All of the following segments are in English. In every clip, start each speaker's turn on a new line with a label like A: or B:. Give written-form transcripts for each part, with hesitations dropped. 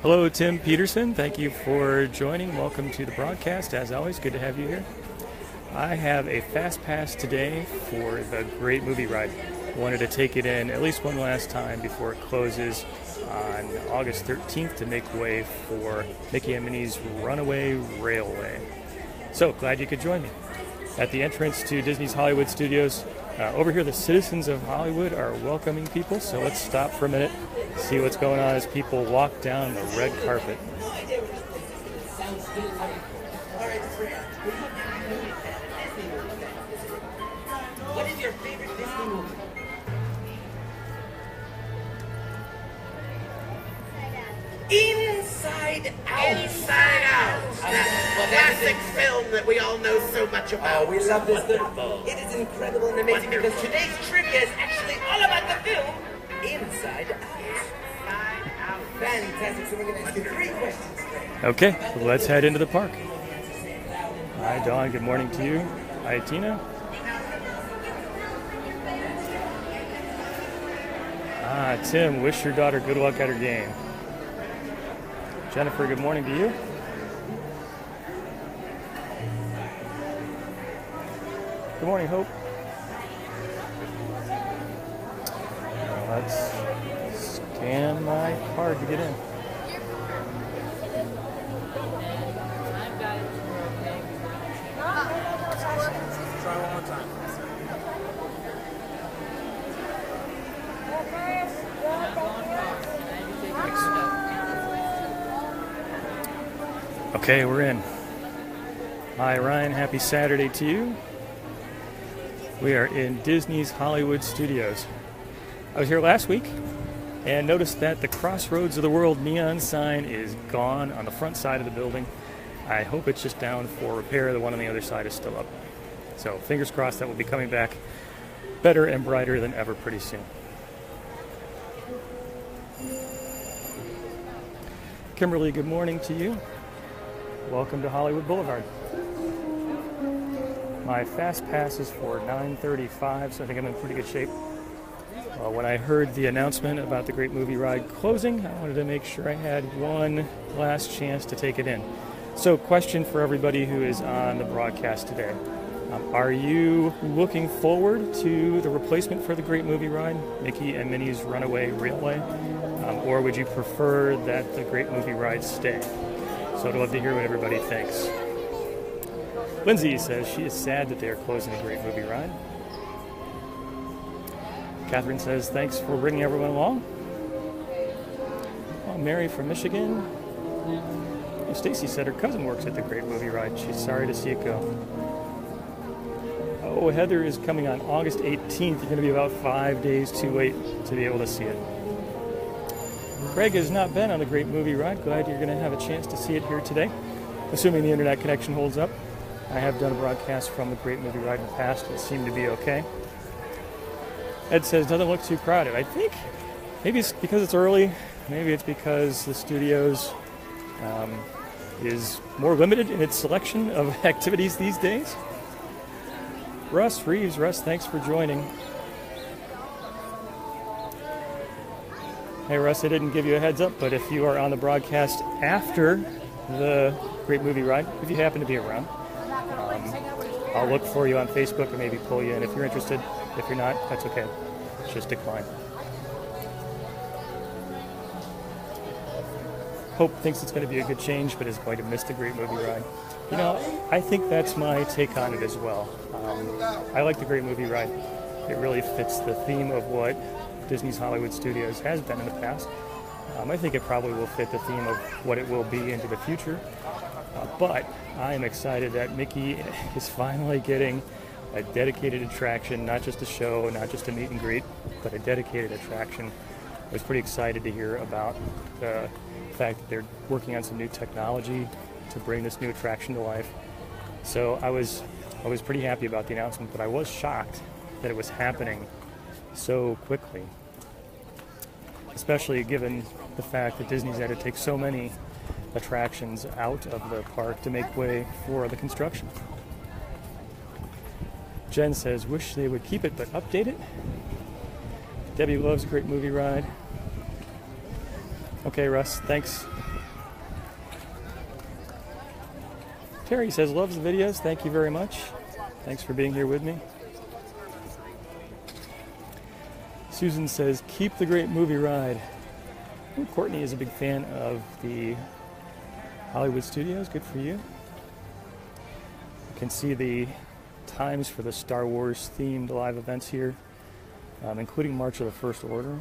A: Hello, Tim Peterson. Thank you for joining. Welcome to the broadcast. As always, good to have you here. I have a fast pass today for the Great Movie Ride. Wanted to take it in at least one last time before it closes on August 13th to make way for Mickey and Minnie's Runaway Railway. So glad you could join me. At the entrance to Disney's Hollywood Studios, over here the citizens of Hollywood are welcoming people, so let's stop for a minute, see what's going on as people walk down the red carpet.
B: What is your favorite Disney movie? Inside Out. Inside Out. That classic film that we all know so much about.
C: Oh, we love this film.
B: It is incredible and amazing because today's trivia is actually all about the film
C: Inside Out.
B: Inside Out.
C: Fantastic. So we're going to ask you 3 questions today.
A: Okay, let's head into the park. Hi, Dawn. Good morning to you. Hi, Tina. Tim, wish your daughter good luck at her game. Jennifer, good morning to you. Good morning, Hope. Let's scan my card to get in.
C: Try one more time.
A: Okay, we're in. Hi, Ryan. Happy Saturday to you. We are in Disney's Hollywood Studios. I was here last week and noticed that the Crossroads of the World neon sign is gone on the front side of the building. I hope it's just down for repair. The one on the other side is still up. So fingers crossed that will be coming back better and brighter than ever pretty soon. Kimberly, good morning to you. Welcome to Hollywood Boulevard. My fast pass is for 9:35, so I think I'm in pretty good shape. When I heard the announcement about the Great Movie Ride closing, I wanted to make sure I had one last chance to take it in. So, question for everybody who is on the broadcast today. Are you looking forward to the replacement for the Great Movie Ride, Mickey and Minnie's Runaway Railway? Or would you prefer that the Great Movie Ride stay? So I'd love to hear what everybody thinks. Lindsay says she is sad that they are closing the Great Movie Ride. Catherine says thanks for bringing everyone along. Oh, Mary from Michigan. Oh, Stacy said her cousin works at the Great Movie Ride. She's sorry to see it go. Oh, Heather is coming on August 18th. You're going to be about 5 days too late to be able to see it. Greg has not been on the Great Movie Ride. Glad you're going to have a chance to see it here today. Assuming the internet connection holds up. I have done a broadcast from the Great Movie Ride in the past. It seemed to be okay. Ed says, doesn't look too crowded. I think maybe it's because it's early. Maybe it's because the studios is more limited in its selection of activities these days. Russ Reeves, Russ, thanks for joining. Hey Russ, I didn't give you a heads up, but if you are on the broadcast after the Great Movie Ride, if you happen to be around, I'll look for you on Facebook or maybe pull you in if you're interested. If you're not, that's okay. Just decline. Hope thinks it's going to be a good change, but is going to miss the Great Movie Ride. You know, I think that's my take on it as well. I like the Great Movie Ride. It really fits the theme of what Disney's Hollywood Studios has been in the past. I think it probably will fit the theme of what it will be into the future. But I am excited that Mickey is finally getting a dedicated attraction, not just a show, not just a meet and greet, but a dedicated attraction. I was pretty excited to hear about the fact that they're working on some new technology to bring this new attraction to life. So I was pretty happy about the announcement, but I was shocked that it was happening so quickly, especially given the fact that Disney's had to take so many attractions out of the park to make way for the construction. Jen says, wish they would keep it but update it. Debbie loves a Great Movie Ride. Okay, Russ, thanks Terry says, loves the videos. Thank you very much. Thanks for being here with me. Susan says, keep the great movie ride. Ooh, Courtney is a big fan of the Hollywood Studios. Good for you. You can see the times for the Star Wars themed live events here, including March of the First Order,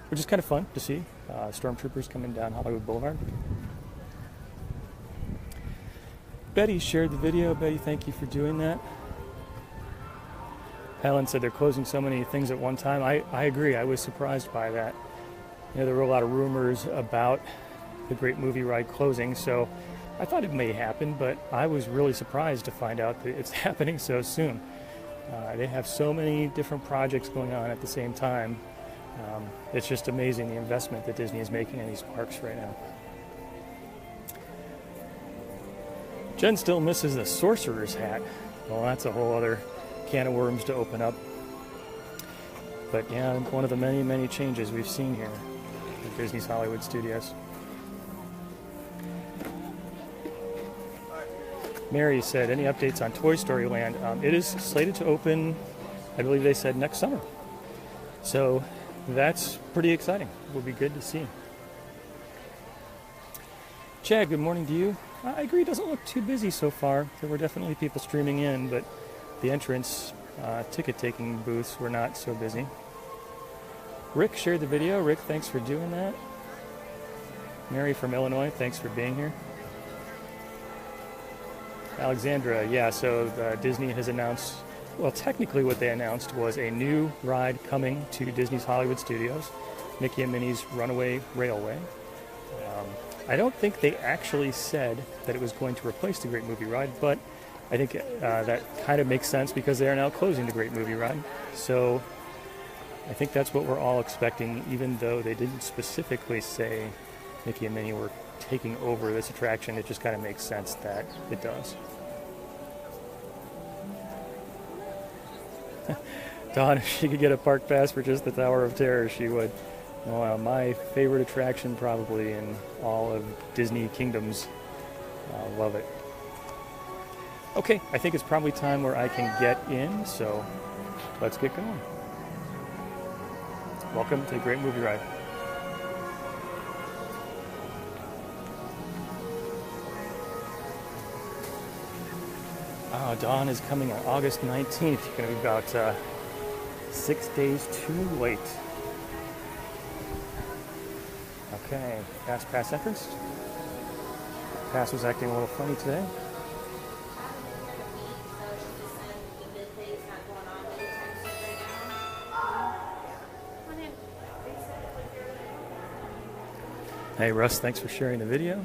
A: which is kind of fun to see. Stormtroopers coming down Hollywood Boulevard. Betty shared the video. Betty, thank you for doing that. Helen said they're closing so many things at one time. I agree. I was surprised by that. You know, there were a lot of rumors about the Great Movie Ride closing, so I thought it may happen, but I was really surprised to find out that it's happening so soon. They have so many different projects going on at the same time. It's just amazing the investment that Disney is making in these parks right now. Jen still misses the sorcerer's hat. Well, that's a whole other can of worms to open up. But yeah, one of the many, many changes we've seen here at Disney's Hollywood Studios. Mary said, any updates on Toy Story Land? It is slated to open, I believe they said, next summer. So that's pretty exciting. Will be good to see. Chad, good morning to you. I agree, it doesn't look too busy so far. There were definitely people streaming in, but the entrance ticket-taking booths were not so busy. Rick shared the video. Rick, thanks for doing that. Mary from Illinois, thanks for being here. Alexandra, yeah, so Disney has announced, well, technically what they announced was a new ride coming to Disney's Hollywood Studios, Mickey and Minnie's Runaway Railway. I don't think they actually said that it was going to replace the Great Movie Ride, but I think that kind of makes sense because they are now closing the Great Movie Ride. So I think that's what we're all expecting, even though they didn't specifically say Mickey and Minnie were taking over this attraction. It just kind of makes sense that it does. Dawn, if she could get a park pass for just the Tower of Terror, she would. Well, my favorite attraction probably in all of Disney Kingdoms. Love it. Okay, I think it's probably time where I can get in, so let's get going. Welcome to the Great Movie Ride. Dawn is coming on August 19th. You're going to be about 6 days too late. Okay, fast pass entrance. Pass was acting a little funny today. Hey Russ, thanks for sharing the video.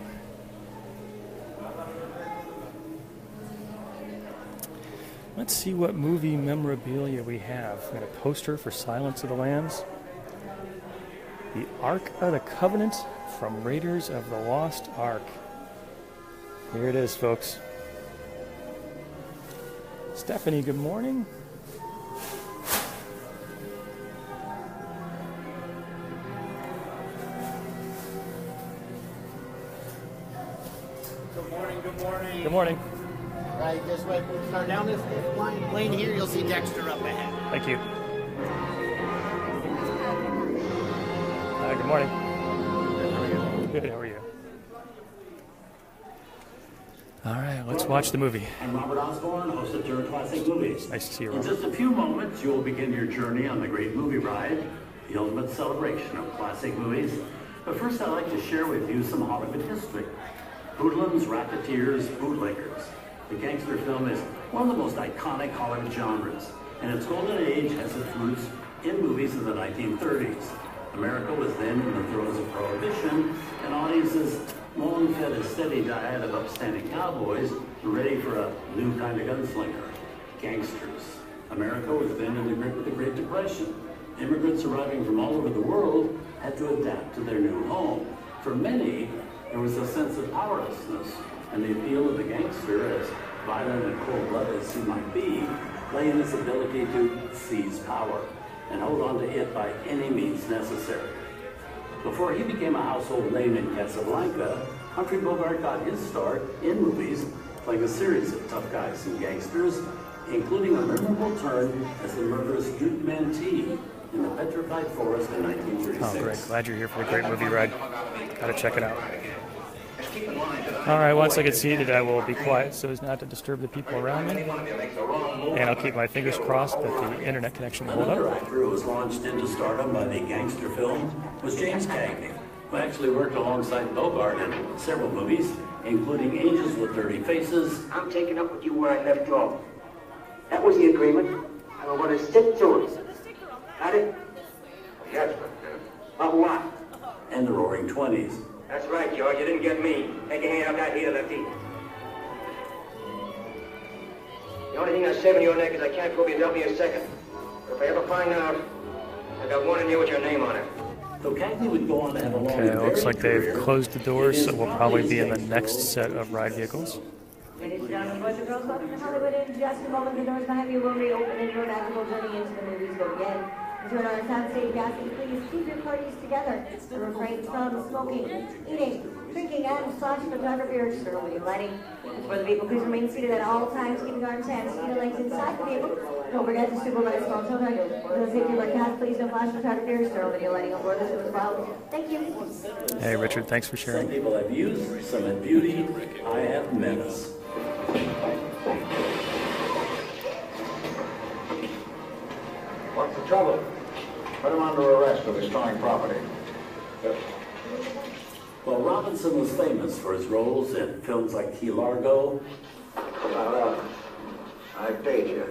A: Let's see what movie memorabilia we have. We got a poster for Silence of the Lambs. The Ark of the Covenant from Raiders of the Lost Ark. Here it is, folks. Stephanie, good morning.
D: Good morning, good morning.
A: Good morning.
D: Right, this way. We'll start down this lane here. You'll see Dexter up ahead.
A: Thank you. Good morning. Good, how are you? All right, let's watch the movie.
E: I'm Robert Osborne, host of Tour Classic Movies.
A: Nice to see you,
E: In
A: Robert.
E: just a few moments, you'll begin your journey on the Great Movie Ride, the ultimate celebration of classic movies. But first, I'd like to share with you some Hollywood history. Hoodlums, racketeers, bootleggers. The gangster film is one of the most iconic Hollywood genres, and its golden age has its roots in movies of the 1930s. America was then in the throes of Prohibition, and audiences long fed a steady diet of upstanding cowboys ready for a new kind of gunslinger, gangsters. America was then in the grip of the Great Depression. Immigrants arriving from all over the world had to adapt to their new home. For many, there was a sense of powerlessness, and the appeal of the gangster, as violent and cold-blooded as he might be, lay in his ability to seize power and hold on to it by any means necessary. Before he became a household name in Casablanca, Humphrey Bogart got his start in movies playing a series of tough guys and gangsters, including a memorable turn as the murderous Duke Mantee in the Petrified Forest in 1936.
A: Oh, great. Glad you're here for the great movie ride. Gotta check it out. All right, once I get seated, I will be quiet so as not to disturb the people around me. And I'll keep my fingers crossed that the internet connection will hold
E: Another
A: up.
E: actor who was launched into stardom by the gangster film was James Cagney, who actually worked alongside Bogart in several movies, including Angels with Dirty Faces.
F: I'm taking up with you where I left off. That was the agreement. I don't want to stick to it. Got it?
G: Yes,
F: About what?
E: And the Roaring Twenties.
F: That's right, George. You didn't get me. Take your hand off that here, Lefty. The only thing that's saving your neck is I can't prove you dealt me a second. If I ever find out, I got one in you with your name on it.
E: Though Cagney would go on to have a long
A: Okay, it looks like they've
E: career,
A: closed the doors, so
E: it is
A: we'll probably be in the
E: commonly
A: next
E: said
A: set of ride vehicles.
H: Ladies and gentlemen, boys and girls, welcome to Hollywood. In just a moment, the doors behind you will reopen and your magical journey into the movies will begin. Turn on soundstage gas and please keep your parties together. Refrain from smoking, eating, drinking, and flash photography or external video lighting. For the vehicle, please remain seated at all times, keeping arms, hands, feet, and legs inside the vehicle. Don't forget to supervise small children. For the safety of our cast, please no flash photography or external video lighting on board this as well. Thank you.
A: Hey, Richard, thanks for
E: Some
A: sharing.
E: people have youth, some have beauty. I have menace.
G: What's the trouble? Put him under arrest for destroying property.
E: Well, Robinson was famous for his roles in films like Key Largo.
G: Well, I paid you.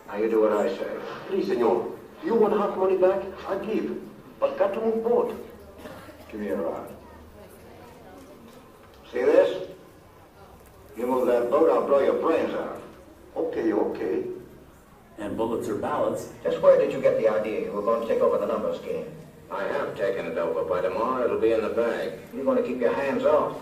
G: Now you do what I say.
F: Please, senor. You want half money back? I give. But got to move boat.
G: Give me your rod. See this? You move that boat, I'll blow your brains out.
F: Okay, okay.
E: And Bullets or Ballots.
F: Just where did you get the idea you were going to take over the numbers game?
G: I have taken it over. By tomorrow, it'll be in the bag.
F: You're going to keep your hands off.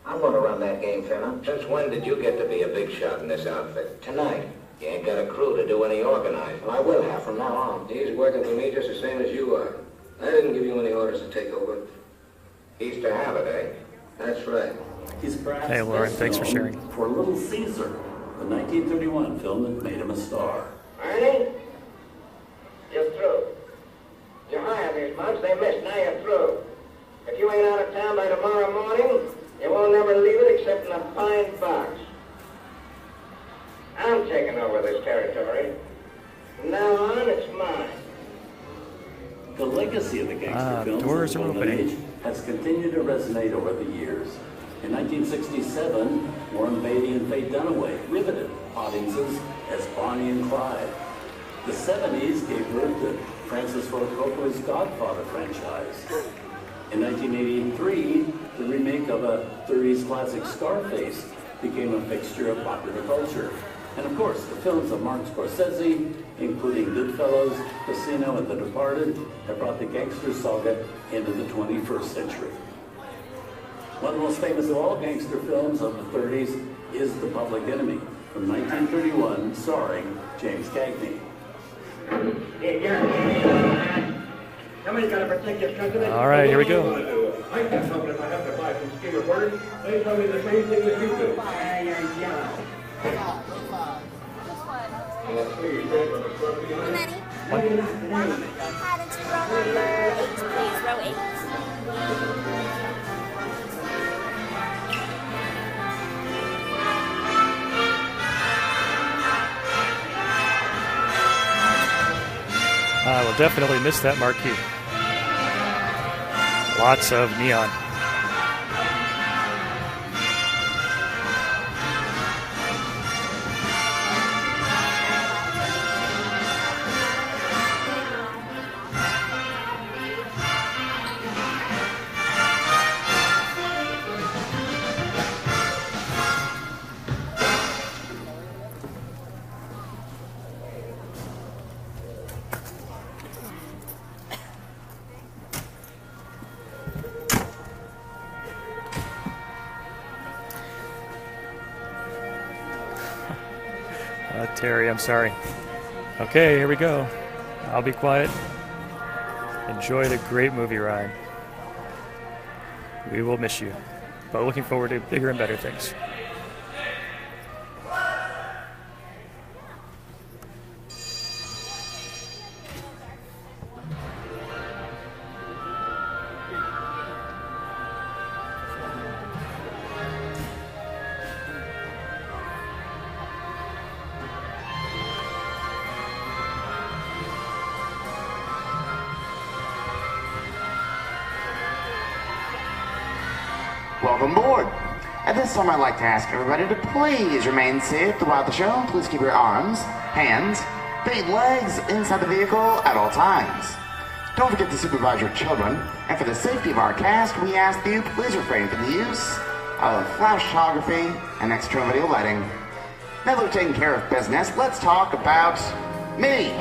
F: I'm going to run that game, fella.
G: Since when did you get to be a big shot in this outfit?
F: Tonight.
G: You ain't got a crew to do any organizing.
F: Well, I will have from now on.
G: He's working for me just the same as you are. I didn't give you any orders to take over. He's to have it, eh? That's right.
E: He's perhaps
A: Hey, Lauren,
E: best
A: thanks for
E: known
A: sharing.
E: For Little Caesar, the 1931 film that made him a star.
F: Ernie? You're through. You hired these months, they missed, now you're through. If you ain't out of town by tomorrow morning, you won't never leave it except in a fine box. I'm taking over this territory. From now on, it's mine.
E: The legacy of the gangster films
A: doors
E: of
A: are
E: the Golden
A: opening.
E: Age has continued to resonate over the years. In 1967, Warren Beatty and Faye Dunaway riveted audiences as Bonnie and Clyde. The 70s gave birth to Francis Ford Coppola's Godfather franchise. In 1983, the remake of a 30s classic Scarface became a fixture of popular culture. And of course, the films of Martin Scorsese, including Goodfellas, Casino, and The Departed, have brought the gangster saga into the 21st century. One of the most famous of all gangster films of the 30s is The Public Enemy, from 1931, starring James Cagney.
F: Somebody's got to protect your country.
A: All right, here we go.
G: I can help if I have to buy some scheme reporters. They tell me the same thing that you do.
I: Paddington row number 8, please. Row 8.
A: I will definitely miss that marquee. Lots of neon. Terry, I'm sorry. Okay, here we go. I'll be quiet. Enjoy the great movie ride. We will miss you, but looking forward to bigger and better things.
J: Welcome aboard. At this time, I'd like to ask everybody to please remain safe throughout the show. Please keep your arms, hands, feet, legs inside the vehicle at all times. Don't forget to supervise your children. And for the safety of our cast, we ask that you please refrain from the use of flash photography and external video lighting. Now that we've taken care of business, let's talk about me.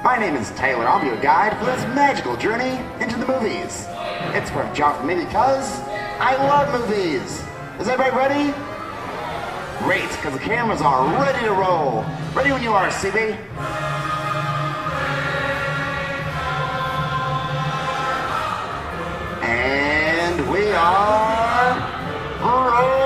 J: My name is Taylor. I'll be your guide for this magical journey into the movies. It's a perfect job for me because I love movies. Is everybody ready? Great, because the cameras are ready to roll. Ready when you are, CB. And we are rolling.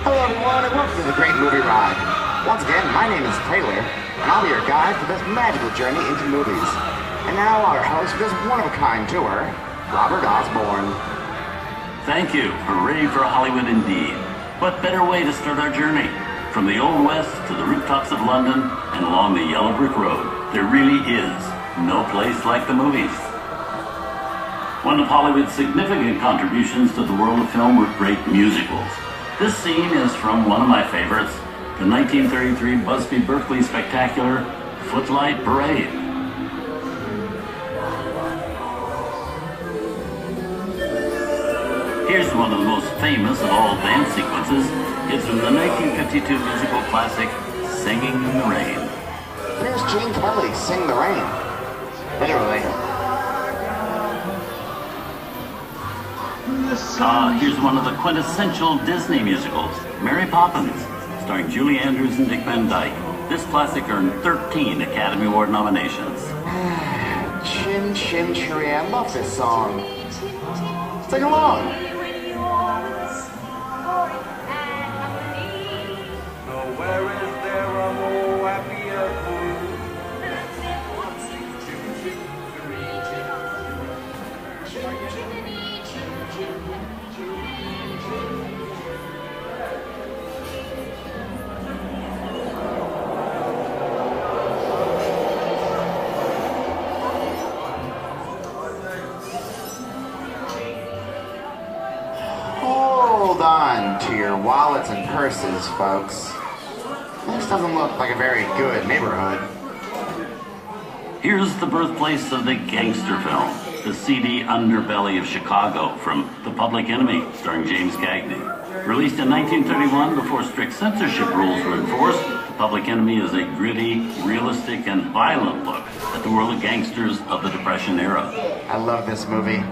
J: Hello everyone and welcome to the Great Movie Ride. Once again, my name is Taylor, and I'll be your guide for this magical journey into movies. And now our host for this one-of-a-kind tour, Robert Osborne.
E: Thank you. Hooray for Hollywood indeed. What better way to start our journey? From the Old West to the rooftops of London and along the yellow brick road, there really is no place like the movies. One of Hollywood's significant contributions to the world of film were great musicals. This scene is from one of my favorites, the 1933 Busby Berkeley spectacular, Footlight Parade. Here's one of the most famous of all dance sequences. It's from the 1952 musical classic, Singing in the Rain.
J: Here's Gene Kelly, Sing the Rain. Literally.
E: Here's one of the quintessential Disney musicals, Mary Poppins, starring Julie Andrews and Dick Van Dyke. This classic earned 13 Academy Award nominations.
J: Chin Chin Cheery, I love this song. Sing along.
K: Nowhere is there a more happier fool.
J: Hold on to your wallets and purses, folks. This doesn't look like a very good neighborhood.
E: Here's the birthplace of the gangster film, the seedy underbelly of Chicago from The Public Enemy, starring James Cagney. Released in 1931 before strict censorship rules were enforced, The Public Enemy is a gritty, realistic, and violent look at the world of gangsters of the Depression era.
J: I love this movie.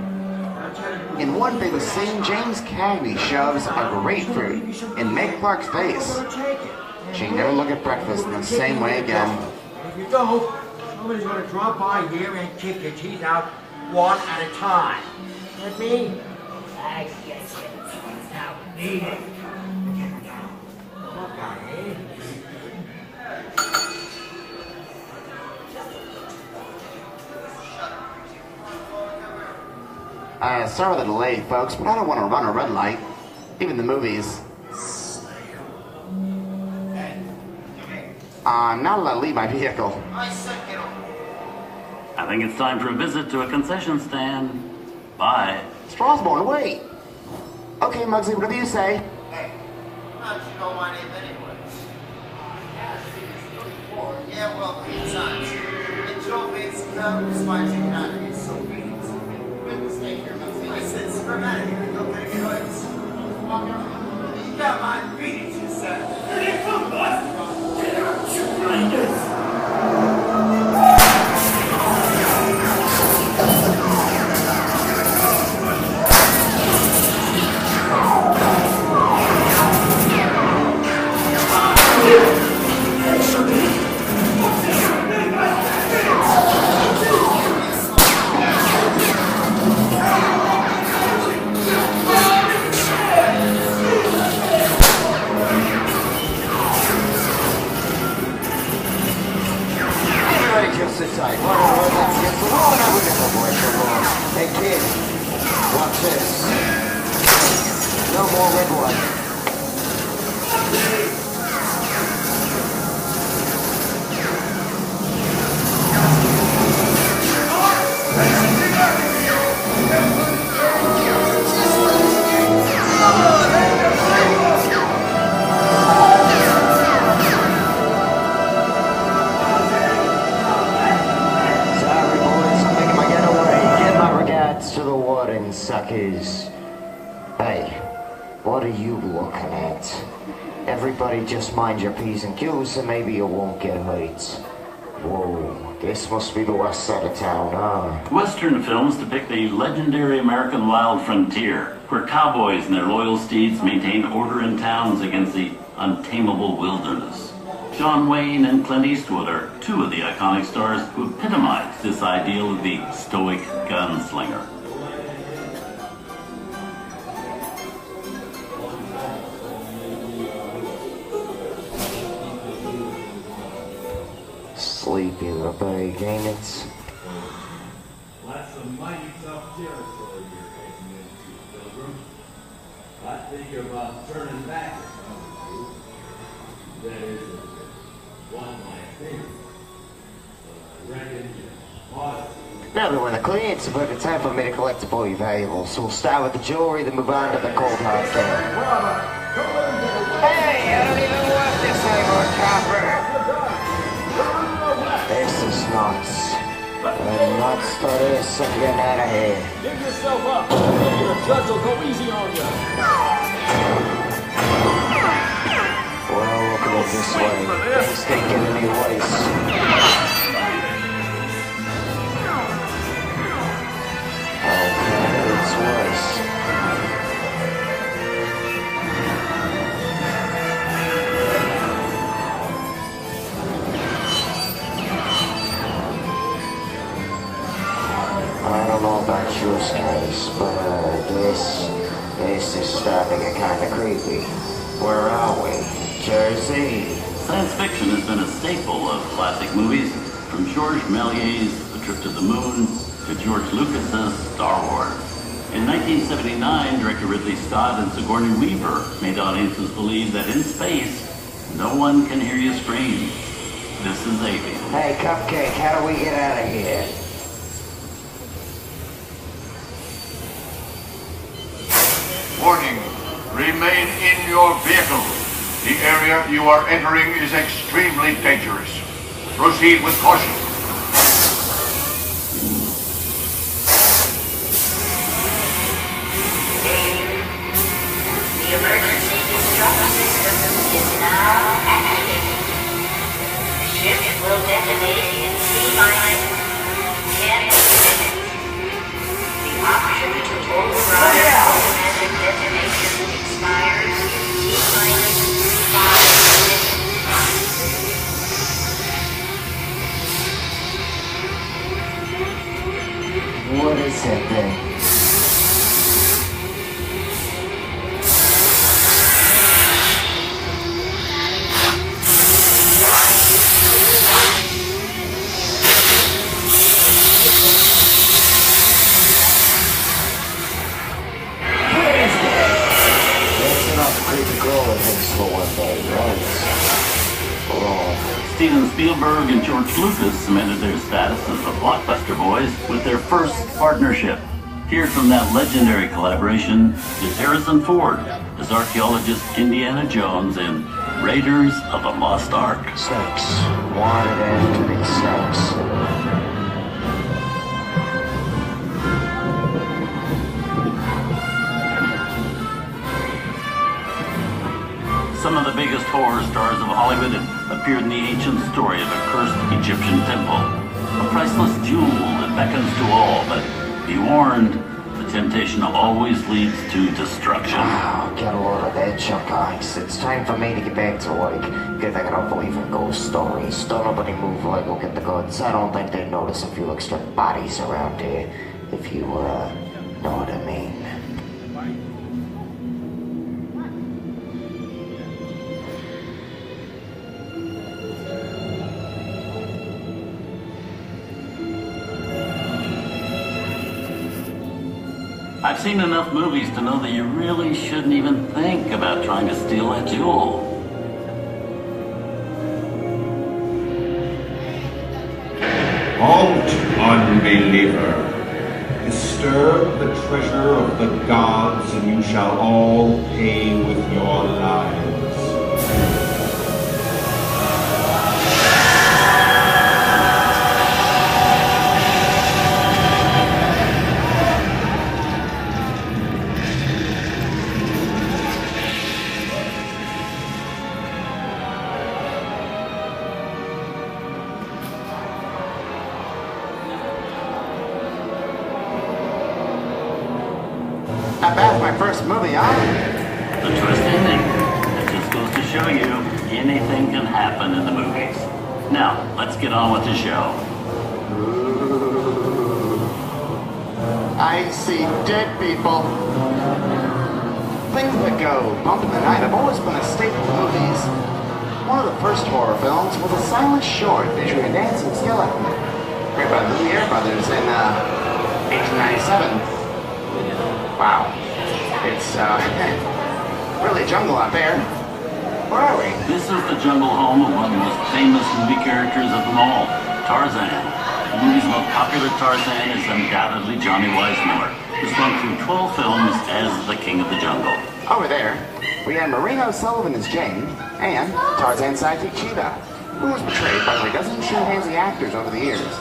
J: In one famous scene, James Cagney shoves a grapefruit in Meg Clark's face. She never look at breakfast in the same way again.
D: If you don't, somebody's going to drop by here and kick your teeth out one at a time. With me? I guess it's out needed. Okay.
J: Sorry for the delay, folks, but I don't want to run a red light. Even the movies. I'm not allowed to leave my vehicle.
E: I think it's time for a visit to a concession stand. Bye.
J: Strasbourne, wait. Okay, Muggsy, whatever you say.
L: Hey, how'd you know my name anyway? Yeah, well, 3 times. And Joe Bates, despite you not to get so mean. Stay here, Muggsy. I said, screw out of here. Don't take it away. Walk around. You got my beat, you said. Here they come, boss. Get out, you blinders.
D: sit tight. One of the red lights against the wall, and I would never break the law. Hey, kid, watch this. No more red light. To the warden, suckers. Hey, what are you looking at? Everybody just mind your P's and Q's and maybe you won't get hurt. Whoa, this must be the west side of town, huh?
E: Western films depict the legendary American wild frontier, where cowboys and their loyal steeds maintain order in towns against the untamable wilderness. John Wayne and Clint Eastwood are two of the iconic stars who epitomize this ideal of the stoic gunslinger.
D: Sleepy little bag, ain't it?
M: That's some mighty tough territory you're heading into, Pilgrim. I think about turning back if I was you. That is, one might think. But I reckon you ought to.
D: Now that we're in the clear, it's about the time for me to collect the boy valuables. So we'll start with the jewelry, then move on to the cold hard game.
F: Hey, I don't even want this anymore, copper.
D: This is nuts. And nuts to this and getting out of here.
N: Dig yourself up. The judge will go easy on you.
D: Well, look at it this way. Things can't get any worse. Okay, it's worse. I don't know about your guys, but this is starting to get kind of creepy. Where are we? Jersey?
E: Science fiction has been a staple of classic movies, from Georges Méliès' The Trip to the Moon to George Lucas's Star Wars. In 1979, director Ridley Scott and Sigourney Weaver made audiences believe that in space, no one can hear you scream. This is Alien.
D: Hey, Cupcake, how do we get out of here?
O: Warning, remain in your vehicle. The area you are entering is extremely dangerous. Proceed with caution.
P: The emergency control system is now activated. The ship will detonate in T-minus 10 minutes. The option to override automatic detonation expires in T-minus 5 minutes.
D: What is that thing?
E: Steven Spielberg and George Lucas cemented their status as the blockbuster boys with their first partnership. Here from that legendary collaboration is Harrison Ford as archaeologist Indiana Jones in Raiders of the Lost Ark.
D: Snakes. Wanted after these snakes.
E: Some of the biggest horror stars of Hollywood have appeared in the ancient story of a cursed Egyptian temple. A priceless jewel that beckons to all, but be warned, the temptation always leads to destruction.
D: Oh, get a load of that junk ice. It's time for me to get back to work. Good thing I don't believe in ghost stories. Don't nobody move while I go get the goods. I don't think they'd notice a few extra bodies around here. If you, know what I mean.
E: I've seen enough movies to know that you really shouldn't even think about trying to steal that jewel.
Q: Halt, unbeliever. Disturb the treasure of the gods, and you shall all pay with your lives.
J: Not bad for my first movie, huh?
E: The twist ending. It just goes to show you anything can happen in the movies. Now, let's get on with the show.
J: I see dead people. Things that go bump in the night have always been a staple of movies. One of the first horror films was a silent short featuring a dancing skeleton, created by the Lumiere brothers in 1897. Wow. It's really a jungle out there. Where are we?
E: This is the jungle home of one of the most famous movie characters of them all, Tarzan. The movie's most popular Tarzan is undoubtedly Johnny Weissmuller, who's gone through 12 films as the King of the Jungle.
J: Over there, we have Marina O'Sullivan as Jane, and Tarzan's sidekick Cheetah, who was portrayed by over a dozen chimpanzee actors over the years.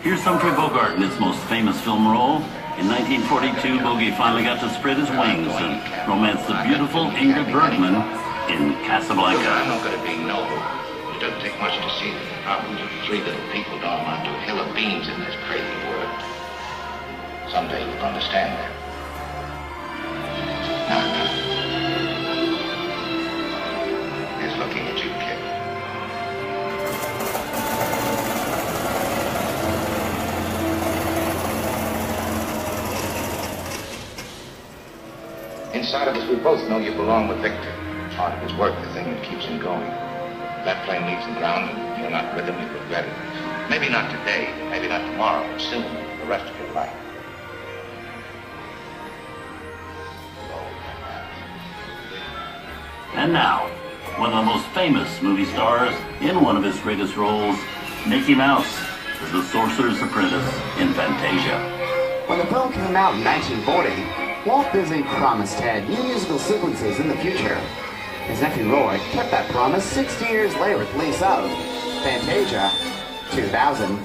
E: Here's Humphrey Bogart in his most famous film role. In 1942, Bogey finally got to spread his wings and romance the beautiful Ingrid Bergman in Casablanca.
G: I'm not going to be noble. It doesn't take much to see that the problems of three little people don't amount to a hill of beans in this crazy world. Someday you'll understand that. Now, he's looking at you, kid. Inside of us, we both know you belong with Victor. Part of his work, the thing that keeps him going. If that plane leaves the ground and you're not with him, you regret it. Maybe not today, maybe not tomorrow, but soon, the rest of your life.
E: And now, one of the most famous movie stars in one of his greatest roles, Mickey Mouse, as the Sorcerer's Apprentice in Fantasia.
J: When the film came out in 1940, Walt Disney promised to add new musical sequences in the future. His nephew Roy kept that promise 60 years later with the release of Fantasia 2000.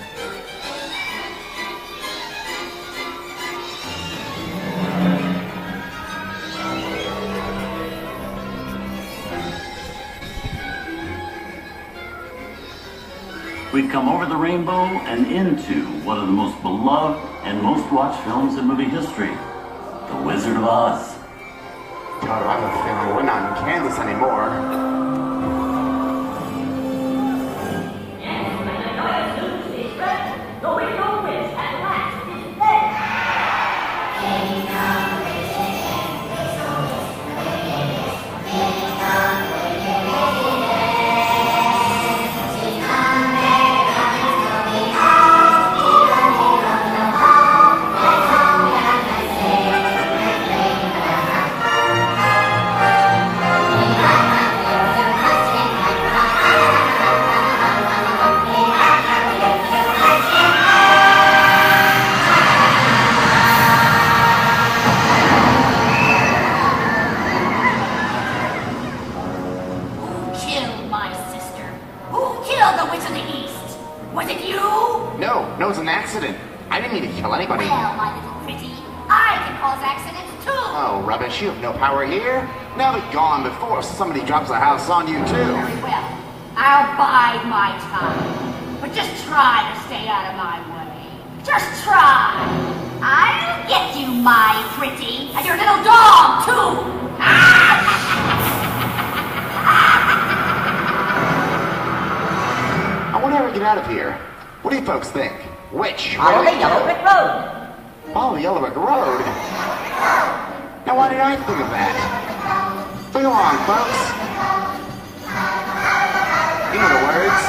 E: We've come over the rainbow and into one of the most beloved and most watched films in movie history, The Wizard of Oz.
J: God, I have a feeling we're not in Kansas anymore. No, it was an accident. I didn't mean to kill anybody.
I: Well, my little pretty, I can cause accidents too.
J: Oh, rubbish. You have no power here. Now be gone before somebody drops a house on you, too.
I: Very well. I'll bide my time. But just try to stay out of my way. Just try. I'll get you, my pretty. And your little dog, too.
J: I want to ever get out of here. What do you folks think? Which?
I: Follow the Yellow Brick Road.
J: Follow the Yellow Brick Road? Now why did I think of that? Sing along, folks. You know the words.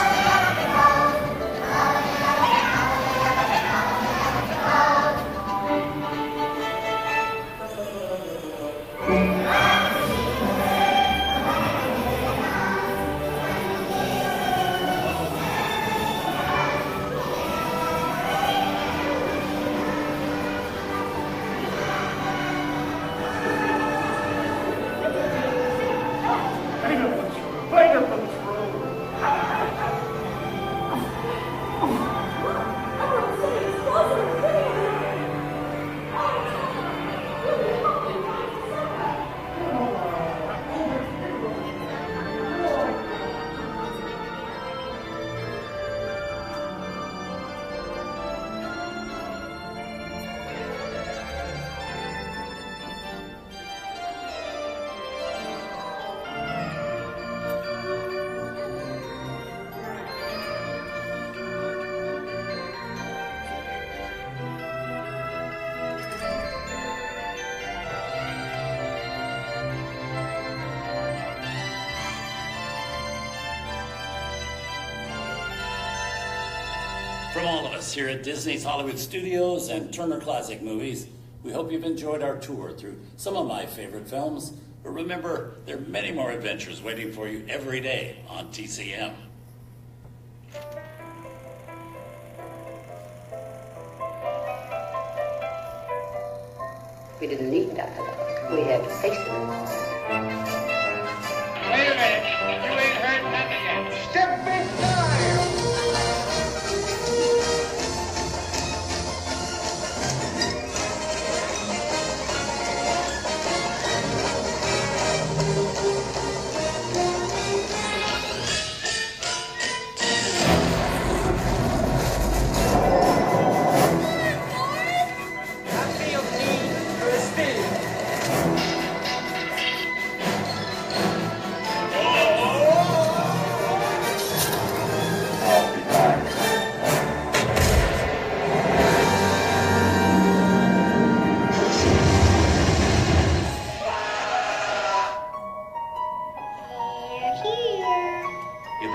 E: From all of us here at Disney's Hollywood Studios and Turner Classic Movies, we hope you've enjoyed our tour through some of my favorite films. But remember, there are many more adventures waiting for you every day on TCM.
R: We didn't need dialogue. We had faces.
S: Wait a minute. You ain't heard nothing yet. Step inside.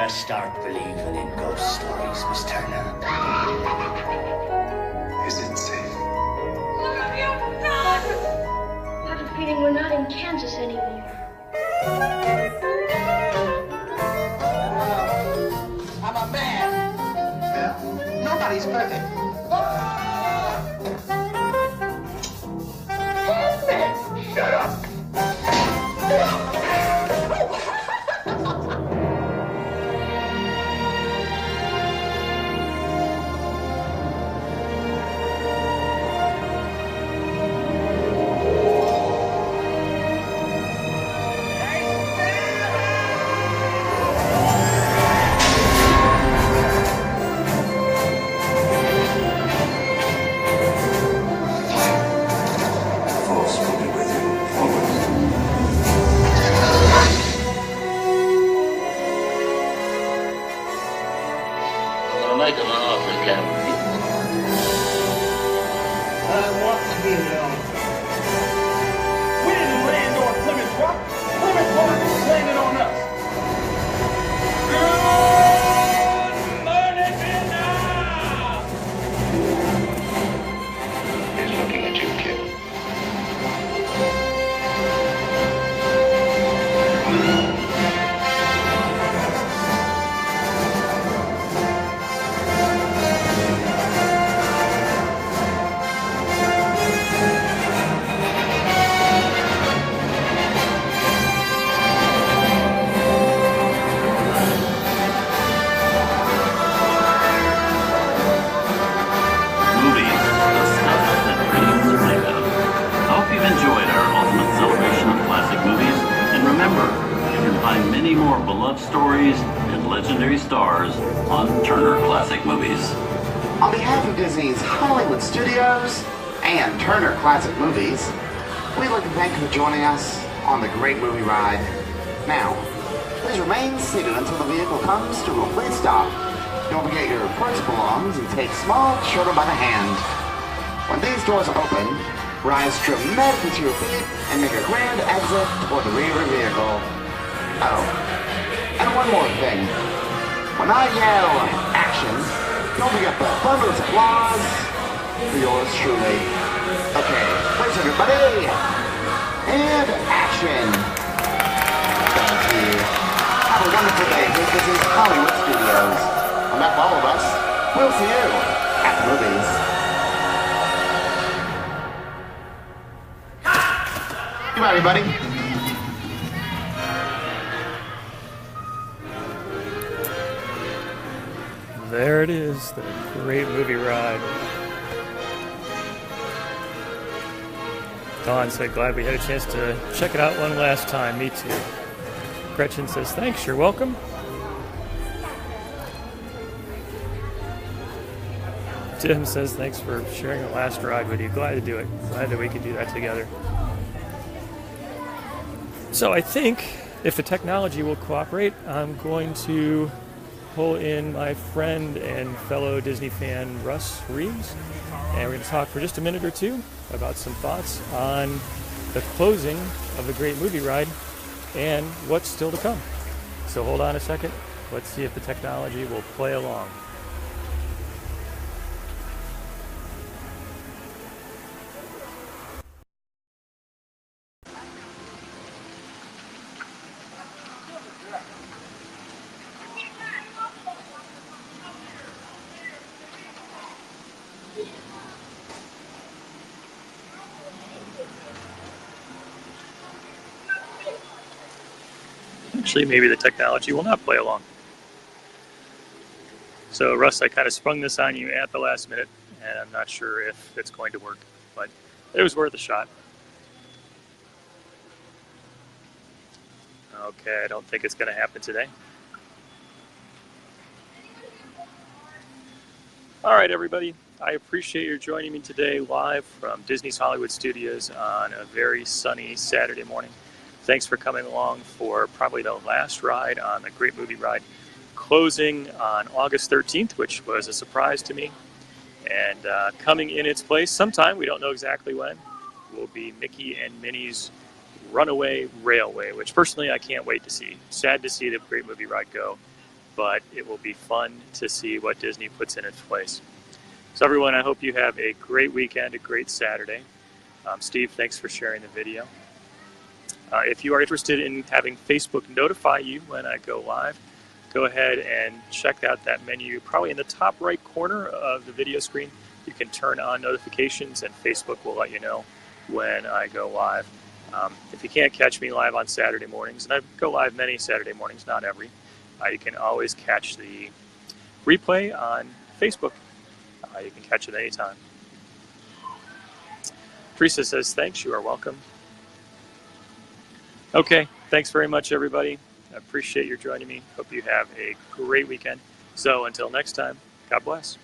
T: Start believing in ghost stories, Miss Turner.
U: Is it safe?
V: What have you done? I have a feeling we're not in Kansas anymore.
C: I'm a man.
U: Yeah.
C: Nobody's perfect.
U: Shut up.
J: On behalf of Disney's Hollywood Studios and Turner Classic Movies, we'd like to thank you for joining us on the Great Movie Ride. Now, please remain seated until the vehicle comes to a complete stop. Don't forget your personal belongings and take small children by the hand. When these doors open, rise dramatically to your feet, and make a grand exit toward the rear vehicle. Oh, and one more thing. When I yell action, don't forget the thunderous applause for yours truly. Okay, first everybody, and action. Thank you. Have a wonderful day. This is Hollywood Studios. On behalf of all of us, we'll see you at the movies. Goodbye, everybody.
A: There it is, the great movie ride. Dawn said, glad we had a chance to check it out one last time. Me too. Gretchen says, thanks, you're welcome. Tim says, thanks for sharing the last ride with you. Glad to do it. Glad that we could do that together. So I think if the technology will cooperate, I'm going to pull in my friend and fellow Disney fan, Russ Reeves, and we're going to talk for just a minute or two about some thoughts on the closing of the Great Movie Ride and what's still to come. So hold on a second. Let's see if the technology will play along. Actually, maybe the technology will not play along. So, Russ, I kind of sprung this on you at the last minute, and I'm not sure if it's going to work, but it was worth a shot. Okay, I don't think it's going to happen today. All right, everybody. I appreciate your joining me today live from Disney's Hollywood Studios on a very sunny Saturday morning. Thanks for coming along for probably the last ride on the Great Movie Ride, closing on August 13th, which was a surprise to me. And coming in its place sometime, we don't know exactly when, will be Mickey and Minnie's Runaway Railway, which personally I can't wait to see. Sad to see the Great Movie Ride go, but it will be fun to see what Disney puts in its place. So everyone, I hope you have a great weekend, a great Saturday. Steve, thanks for sharing the video. If you are interested in having Facebook notify you when I go live, go ahead and check out that menu. Probably in the top right corner of the video screen, you can turn on notifications and Facebook will let you know when I go live. If you can't catch me live on Saturday mornings, and I go live many Saturday mornings, not every, you can always catch the replay on Facebook. You can catch it anytime. Teresa says, thanks, you are welcome. Okay, thanks very much, everybody. I appreciate your joining me. Hope you have a great weekend. So until next time, God bless.